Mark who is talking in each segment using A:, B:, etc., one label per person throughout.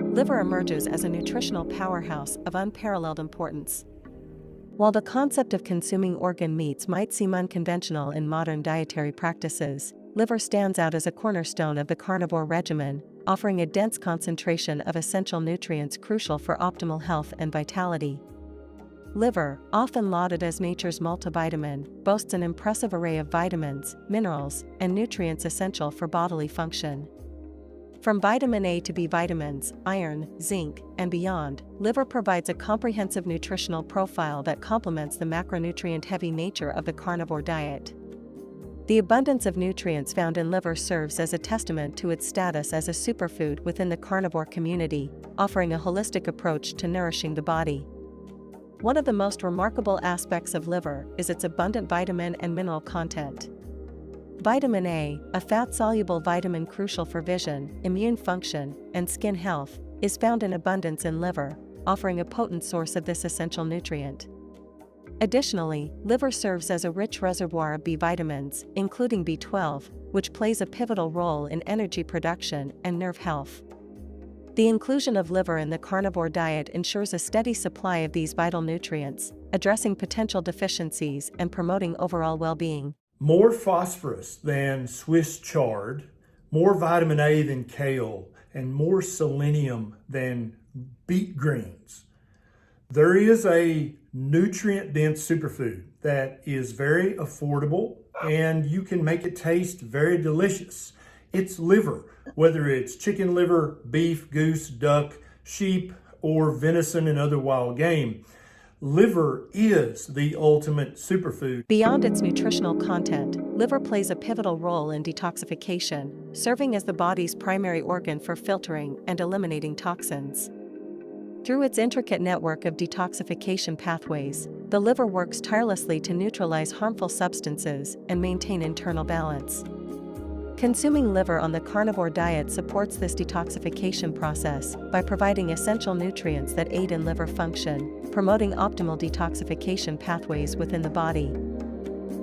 A: Liver emerges as a nutritional powerhouse of unparalleled importance. While the concept of consuming organ meats might seem unconventional in modern dietary practices, liver stands out as a cornerstone of the carnivore regimen, offering a dense concentration of essential nutrients crucial for optimal health and vitality. Liver, often lauded as nature's multivitamin, boasts an impressive array of vitamins, minerals, and nutrients essential for bodily function. From vitamin A to B vitamins, iron, zinc, and beyond, liver provides a comprehensive nutritional profile that complements the macronutrient-heavy nature of the carnivore diet. The abundance of nutrients found in liver serves as a testament to its status as a superfood within the carnivore community, offering a holistic approach to nourishing the body. One of the most remarkable aspects of liver is its abundant vitamin and mineral content. Vitamin A, a fat-soluble vitamin crucial for vision, immune function, and skin health, is found in abundance in liver, offering a potent source of this essential nutrient. Additionally, liver serves as a rich reservoir of B vitamins, including B12, which plays a pivotal role in energy production and nerve health. The inclusion of liver in the carnivore diet ensures a steady supply of these vital nutrients, addressing potential deficiencies and promoting overall well-being.
B: More phosphorus than Swiss chard, more vitamin A than kale, and more selenium than beet greens. There is a nutrient-dense superfood that is very affordable and you can make it taste very delicious. It's liver, whether it's chicken liver, beef, goose, duck, sheep, or venison and other wild game. Liver is the ultimate superfood.
A: Beyond its nutritional content, liver plays a pivotal role in detoxification, serving as the body's primary organ for filtering and eliminating toxins. Through its intricate network of detoxification pathways, the liver works tirelessly to neutralize harmful substances and maintain internal balance. Consuming liver on the carnivore diet supports this detoxification process by providing essential nutrients that aid in liver function, promoting optimal detoxification pathways within the body.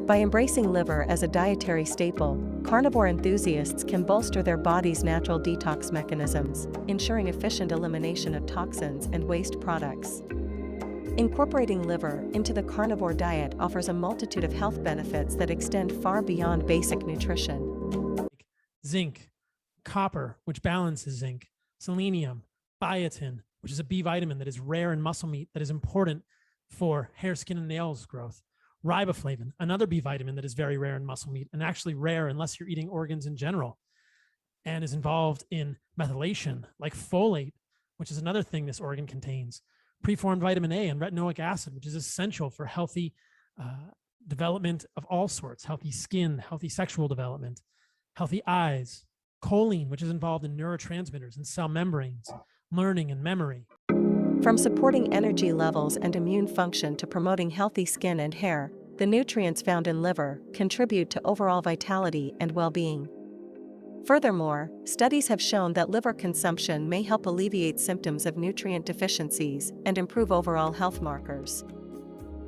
A: By embracing liver as a dietary staple, carnivore enthusiasts can bolster their body's natural detox mechanisms, ensuring efficient elimination of toxins and waste products. Incorporating liver into the carnivore diet offers a multitude of health benefits that extend far beyond basic nutrition.
C: Zinc, copper, which balances zinc, selenium, biotin, which is a B vitamin that is rare in muscle meat that is important for hair, skin, and nails growth. Riboflavin, another B vitamin that is very rare in muscle meat and actually rare unless you're eating organs in general, and is involved in methylation, like folate, which is another thing this organ contains. Preformed vitamin A and retinoic acid, which is essential for healthy development of all sorts, healthy skin, healthy sexual development, healthy eyes. Choline, which is involved in neurotransmitters and cell membranes, learning and memory.
A: From supporting energy levels and immune function to promoting healthy skin and hair, the nutrients found in liver contribute to overall vitality and well-being. Furthermore, studies have shown that liver consumption may help alleviate symptoms of nutrient deficiencies and improve overall health markers.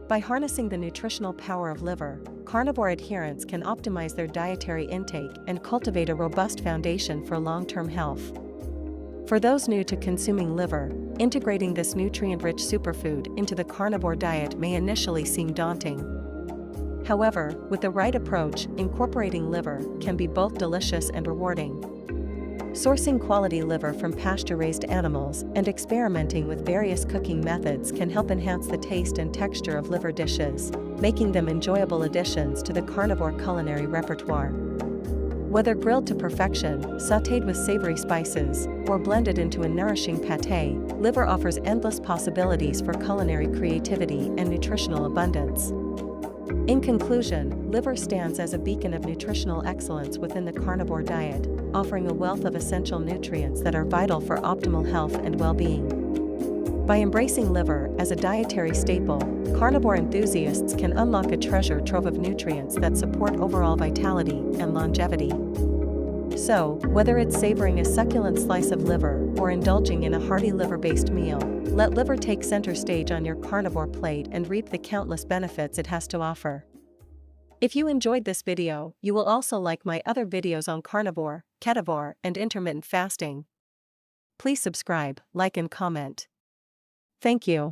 A: By harnessing the nutritional power of liver, carnivore adherents can optimize their dietary intake and cultivate a robust foundation for long-term health. For those new to consuming liver, integrating this nutrient-rich superfood into the carnivore diet may initially seem daunting. However, with the right approach, incorporating liver can be both delicious and rewarding. Sourcing quality liver from pasture-raised animals and experimenting with various cooking methods can help enhance the taste and texture of liver dishes, making them enjoyable additions to the carnivore culinary repertoire. Whether grilled to perfection, sautéed with savory spices, or blended into a nourishing pâté, liver offers endless possibilities for culinary creativity and nutritional abundance. In conclusion, liver stands as a beacon of nutritional excellence within the carnivore diet, offering a wealth of essential nutrients that are vital for optimal health and well-being. By embracing liver as a dietary staple, carnivore enthusiasts can unlock a treasure trove of nutrients that support overall vitality and longevity. So, whether it's savoring a succulent slice of liver or indulging in a hearty liver-based meal, let liver take center stage on your carnivore plate and reap the countless benefits it has to offer. If you enjoyed this video, you will also like my other videos on carnivore, ketovore, and intermittent fasting. Please subscribe, like, and comment. Thank you.